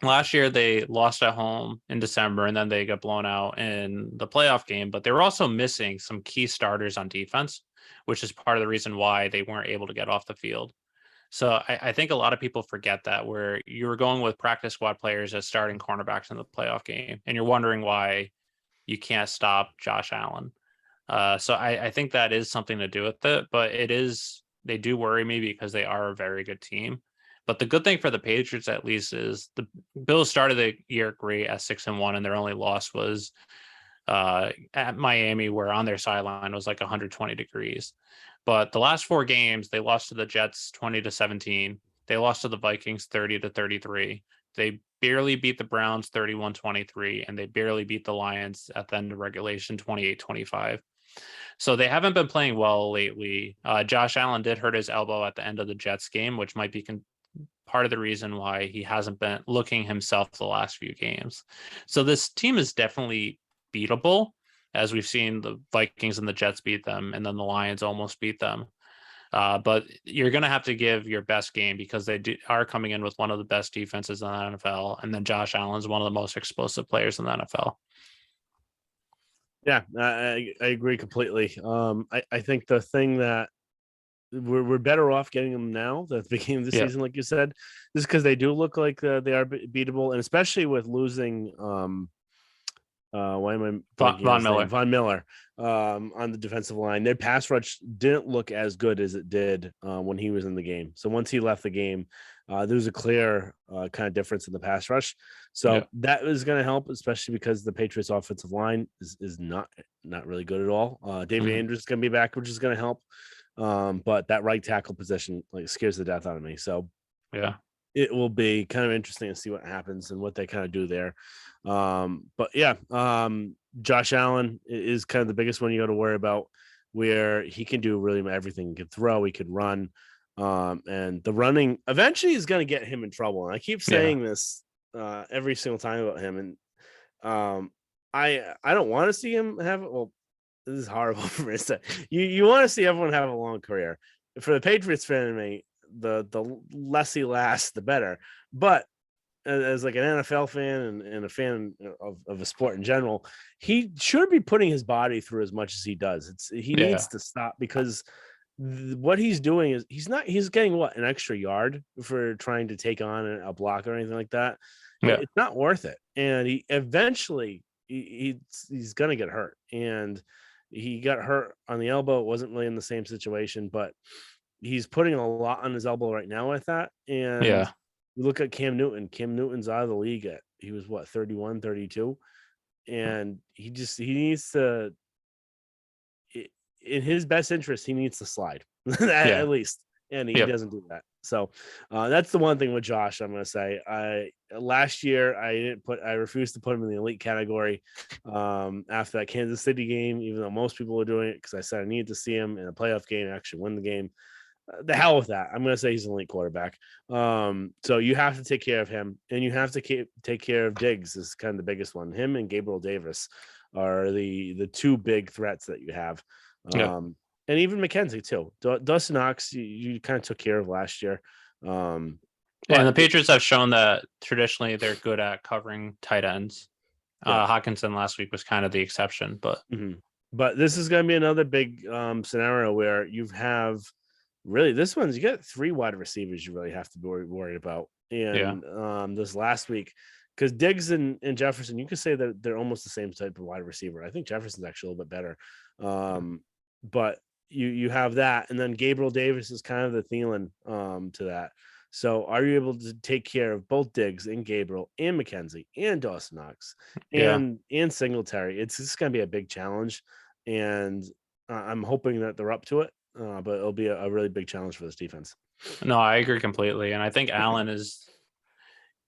Last year they lost at home in December, and then they got blown out in the playoff game. But they were also missing some key starters on defense, which is part of the reason why they weren't able to get off the field. So I think a lot of people forget that, where you were going with practice squad players as starting cornerbacks in the playoff game, and you're wondering why you can't stop Josh Allen. So I think that is something to do with it, but they do worry me because they are a very good team. But the good thing for the Patriots, at least, is the Bills started the year great at 6-1, and their only loss was at Miami, where on their sideline was like 120 degrees. But the last 4 games, they lost to the Jets 20-17. They lost to the Vikings 30-33. They barely beat the Browns 31-23, and they barely beat the Lions at the end of regulation 28-25. So they haven't been playing well lately. Josh Allen did hurt his elbow at the end of the Jets game, which might be part of the reason why he hasn't been looking himself the last few games. So this team is definitely beatable, as we've seen the Vikings and the Jets beat them, and then the Lions almost beat them. But you're going to have to give your best game, because they are coming in with one of the best defenses in the NFL, and then Josh Allen's one of the most explosive players in the NFL. Yeah, I agree completely. I think the thing that we're better off getting them now at the beginning of the Yeah. season, like you said, just because they do look like they are beatable, and especially with losing why am I blanking on Von his name? Miller. Von Miller on the defensive line. Their pass rush didn't look as good as it did when he was in the game. So once he left the game, there was a clear kind of difference in the pass rush. So Yeah. that was going to help, especially because the Patriots offensive line is not really good at all. David Mhm. Andrews is going to be back, which is going to help. But that right tackle position like scares the death out of me. So Yeah. it will be kind of interesting to see what happens and what they kind of do there. But yeah, Josh Allen is kind of the biggest one you got to worry about, where he can do really everything. He can throw, he could run. And the running eventually is going to get him in trouble. And I keep Yeah. saying this every single time about him. And I don't want to see him have well, this is horrible for me to say. You want to see everyone have a long career. For the Patriots fan in me, the less he lasts, the better. But as like an NFL fan and a fan of a sport in general, he should be putting his body through as much as he does. He Yeah. needs to stop, because what he's doing is he's getting what, an extra yard for trying to take on a block or anything like that. Yeah. It's not worth it, and he eventually he's gonna get hurt, and he got hurt on the elbow. It wasn't really in the same situation, but he's putting a lot on his elbow right now with that. And Yeah. you look at Cam Newton. Cam Newton's out of the league he was what, 31, 32, and he needs to, in his best interest, he needs to slide Yeah. at least, and he Yep. doesn't do that. So that's the one thing with Josh. I'm going to say, last year I refused to put him in the elite category after that Kansas City game, even though most people were doing it, because I said I needed to see him in a playoff game actually win the game. The hell with that. I'm going to say he's an elite quarterback. So you have to take care of him, and you have to take care of Diggs is kind of the biggest one. Him and Gabriel Davis are the 2 big threats that you have. Yep. And even McKenzie too. Dustin Knox, you kind of took care of last year. And But the Patriots have shown that traditionally they're good at covering tight ends. yeah. Hawkinson last week was kind of the exception, but But this is going to be another big scenario where you have really you got 3 wide receivers you really have to be worried about. yeah. And this last week, because Diggs and Jefferson, you could say that they're almost the same type of wide receiver. I think Jefferson's actually a little bit better. But you have that, and then Gabriel Davis is kind of the Thielen to that. So are you able to take care of both Diggs and Gabriel and McKenzie and Dawson Knox Yeah. and Singletary? It's just going to be a big challenge, and I'm hoping that they're up to it. But it'll be a really big challenge for this defense. No, I agree completely. And I think Allen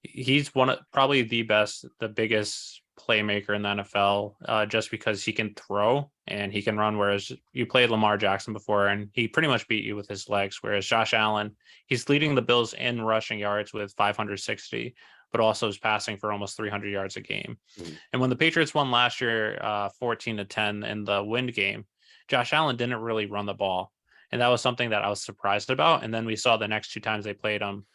he's probably the biggest playmaker in the NFL, just because he can throw and he can run. Whereas you played Lamar Jackson before, and he pretty much beat you with his legs. Whereas Josh Allen, he's leading the Bills in rushing yards with 560, but also is passing for almost 300 yards a game. Mm-hmm. And when the Patriots won last year, 14-10 in the wind game, Josh Allen didn't really run the ball. And that was something that I was surprised about. And then we saw the next two times they played him,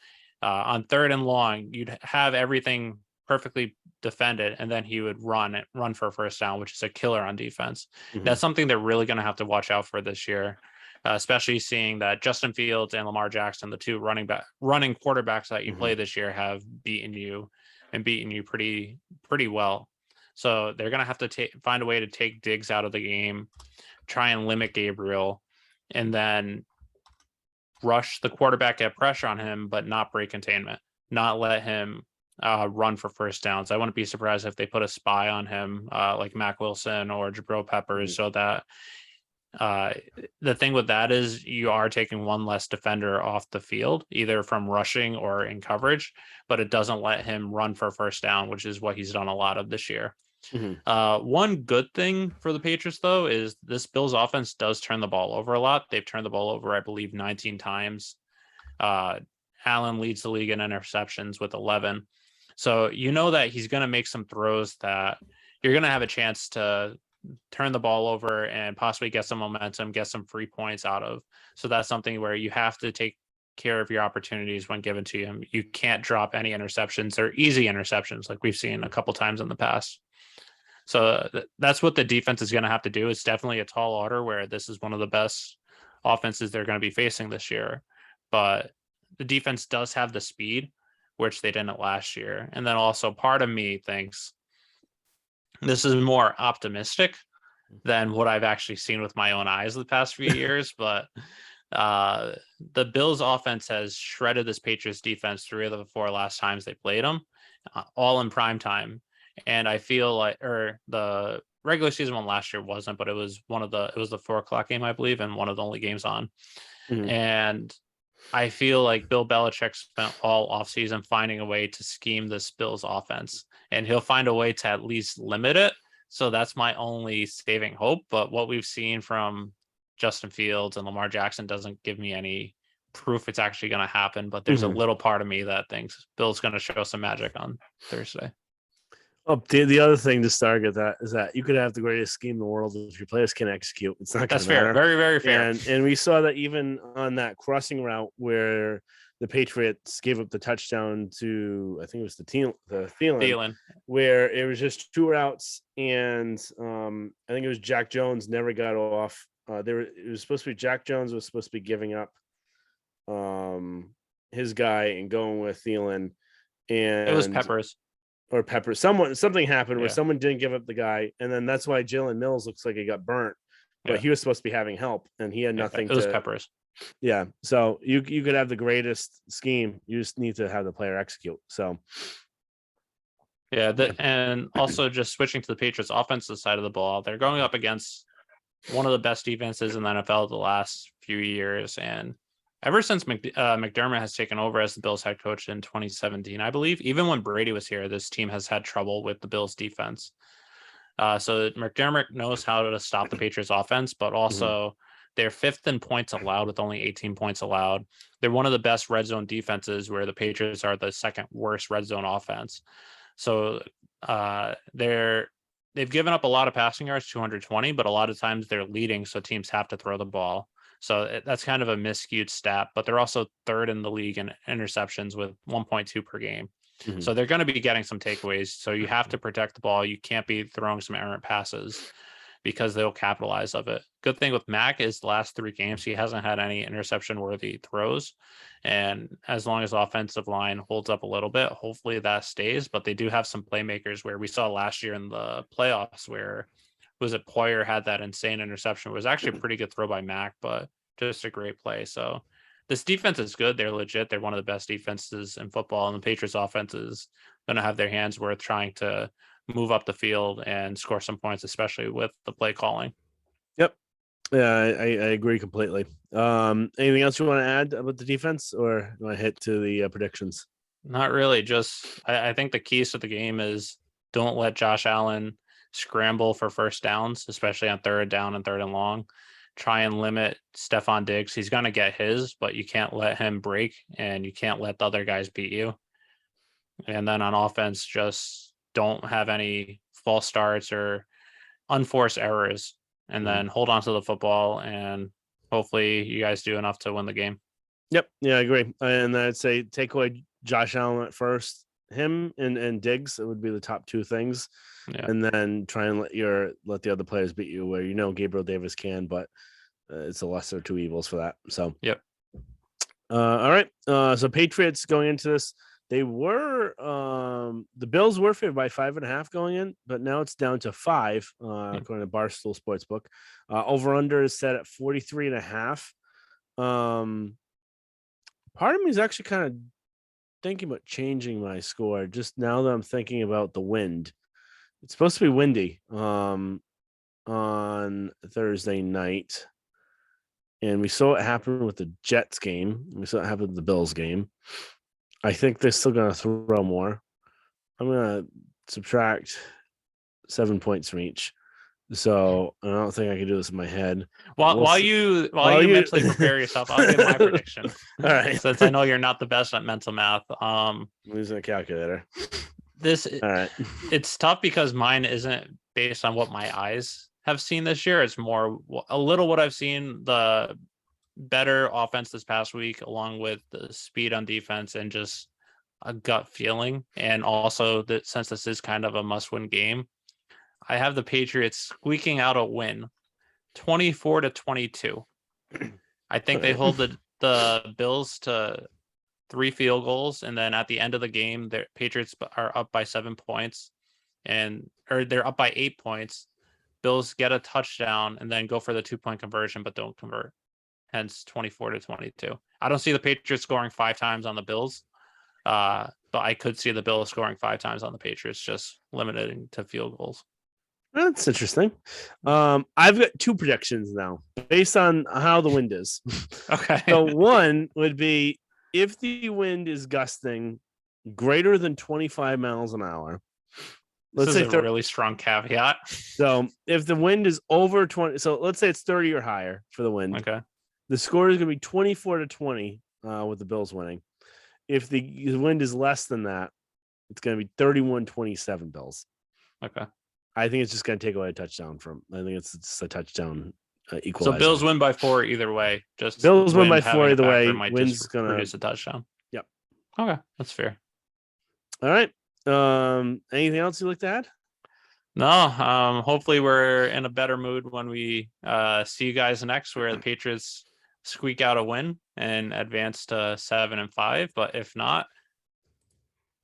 on 3rd and long, you'd have everything perfectly defended, and then he would run for a first down, which is a killer on defense. Mm-hmm. That's something they're really going to have to watch out for this year, especially seeing that Justin Fields and Lamar Jackson, the two running quarterbacks that you play this year, have beaten you pretty well. So they're going to have to find a way to take Diggs out of the game, try and limit Gabriel, and then rush the quarterback, get pressure on him, but not break containment, not let him run for first downs. I wouldn't be surprised if they put a spy on him, like Mac Wilson or Jabril Peppers, so that the thing with that is you are taking one less defender off the field, either from rushing or in coverage, but it doesn't let him run for first down, which is what he's done a lot of this year. One good thing for the Patriots, though, is this Bills offense does turn the ball over a lot. They've turned the ball over, I believe, 19 times. Allen leads the league in interceptions with 11. So you know that he's going to make some throws that you're going to have a chance to turn the ball over and possibly get some momentum, get some free points out of. So that's something where you have to take care of your opportunities when given to you. You can't drop any interceptions or easy interceptions like we've seen a couple times in the past. So that's what the defense is going to have to do. It's definitely a tall order, where this is one of the best offenses they're going to be facing this year. But the defense does have the speed, which they didn't last year. And then also part of me thinks this is more optimistic than what I've actually seen with my own eyes the past few years. But the Bills offense has shredded this Patriots defense 3 of the 4 last times they played them, all in prime time. And I feel like, or the regular season one last year wasn't, but it was the 4:00 game, I believe, and one of the only games on. And I feel like Bill Belichick spent all offseason finding a way to scheme this Bills offense, and he'll find a way to at least limit it. So that's my only saving hope. But what we've seen from Justin Fields and Lamar Jackson doesn't give me any proof it's actually going to happen. But there's a little part of me that thinks Bill's going to show some magic on Thursday. Oh, the other thing to start at that is that you could have the greatest scheme in the world if your players can execute. It's not going to matter. Fair. Very, very fair. And we saw that even on that crossing route where the Patriots gave up the touchdown to, I think it was the Thielen, where it was just 2 routes, and I think it was Jack Jones never got off. It was supposed to be Jack Jones was supposed to be giving up his guy and going with Thielen, and it was Peppers. Or Pepper. Something happened where someone didn't give up the guy, and then that's why Jalen Mills looks like he got burnt. But he was supposed to be having help, and he had nothing. It was Peppers. Yeah, so you could have the greatest scheme. You just need to have the player execute. So and also just switching to the Patriots offensive side of the ball, they're going up against one of the best defenses in the NFL the last few years, and ever since McDermott has taken over as the Bills head coach in 2017, I believe, even when Brady was here, this team has had trouble with the Bills defense. So McDermott knows how to stop the Patriots offense, but also they're 5th in points allowed with only 18 points allowed. They're one of the best red zone defenses, where the Patriots are the 2nd worst red zone offense. So they've given up a lot of passing yards, 220, but a lot of times they're leading, so teams have to throw the ball. So that's kind of a miscued stat, but they're also 3rd in the league in interceptions with 1.2 per game. So they're going to be getting some takeaways. So you have to protect the ball. You can't be throwing some errant passes, because they'll capitalize of it. Good thing with Mac is the last 3 games, he hasn't had any interception worthy throws. And as long as offensive line holds up a little bit, hopefully that stays. But they do have some playmakers, where we saw last year in the playoffs where was it Poyer had that insane interception. It was actually a pretty good throw by Mac, but just a great play. So this defense is good. They're legit. They're one of the best defenses in football, and the Patriots offense is going to have their hands worth trying to move up the field and score some points, especially with the play calling. Yep. Yeah, I agree completely. Anything else you want to add about the defense, or you want to hit to the predictions? Not really. Just I think the keys to the game is don't let Josh Allen scramble for first downs, especially on third down and third and long. Try and limit Stephon Diggs. He's going to get his, but you can't let him break, and you can't let the other guys beat you. And then on offense, just don't have any false starts or unforced errors, and then hold on to the football, and hopefully you guys do enough to win the game. Yep. Yeah, I agree. And I'd say take away Josh Allen at first. Him and Diggs, it would be the top two things. Yeah. And then try and let the other players beat you where Gabriel Davis can, but it's a lesser two evils for that. So yep. All right. So Patriots going into this, they were the Bills were favored by 5.5 going in, but now it's down to 5, according to Barstool Sportsbook. Over under is set at 43.5. Part of me is actually kind of thinking about changing my score just now that I'm thinking about the wind. It's supposed to be windy on Thursday night. And we saw it happen with the Jets game. We saw it happen with the Bills game. I think they're still going to throw more. I'm going to subtract 7 points from each. So I don't think I can do this in my head. While you mentally prepare yourself, I'll give my prediction. All right. Since I know you're not the best at mental math. I'm using a calculator. All right. It's tough because mine isn't based on what my eyes have seen this year. It's more a little what I've seen, the better offense this past week, along with the speed on defense and just a gut feeling. And also that since this is kind of a must-win game, I have the Patriots squeaking out a win, 24-22. I think they hold the Bills to 3 field goals, and then at the end of the game, the Patriots are up by 7 points, or they're up by 8 points. Bills get a touchdown and then go for the 2-point conversion, but don't convert. Hence 24-22. I don't see the Patriots scoring 5 times on the Bills, but I could see the Bills scoring 5 times on the Patriots, just limited to field goals. That's interesting. I've got 2 predictions now based on how the wind is. Okay. So one would be if the wind is gusting greater than 25 miles an hour. Let's say a really strong caveat. So if the wind is over 20, so let's say it's 30 or higher for the wind. Okay. The score is going to be 24-20 with the Bills winning. If the wind is less than that, it's going to be 31-27 Bills. Okay. I think it's just going to take away a touchdown I think it's just a touchdown equalizer. So Bills win by 4 either way. Just Bills win by 4 either way. Wind's going to produce a touchdown. Yep. Okay, that's fair. All right. Anything else you'd like to add? No. Hopefully we're in a better mood when we see you guys next, where the Patriots squeak out a win and advance to 7-5. But if not,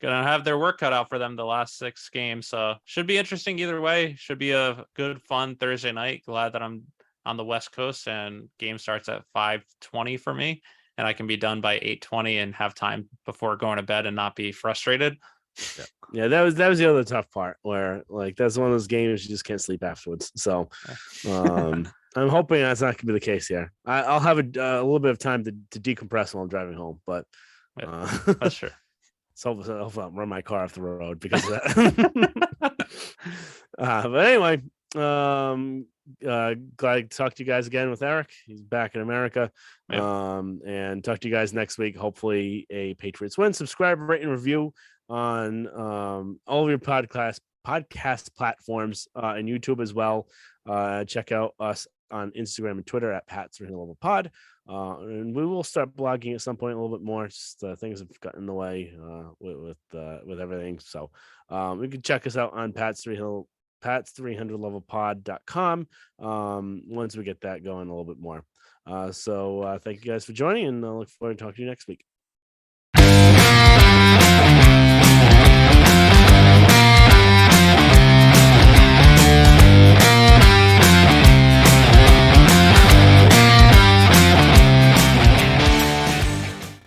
gonna have their work cut out for them the last 6 games. So should be interesting either way. Should be a good, fun Thursday night. Glad that I'm on the West Coast and game starts at 5:20 for me, and I can be done by 8:20 and have time before going to bed and not be frustrated. Yeah, that was the other tough part where that's one of those games you just can't sleep afterwards. So I'm hoping that's not gonna be the case here. I'll have a little bit of time to decompress while I'm driving home, but that's true. So I'll run my car off the road because of that. But anyway, glad to talk to you guys again with Eric. He's back in America. Yeah. And talk to you guys next week. Hopefully a Patriots win. Subscribe, rate, and review on all of your podcast platforms and YouTube as well. Check out us on Instagram and Twitter at Pat3level and we will start blogging at some point a little bit more. Just things have gotten in the way with everything. So you can check us out on Pats300levelpod.com once we get that going a little bit more. So thank you guys for joining, and I look forward to talking to you next week.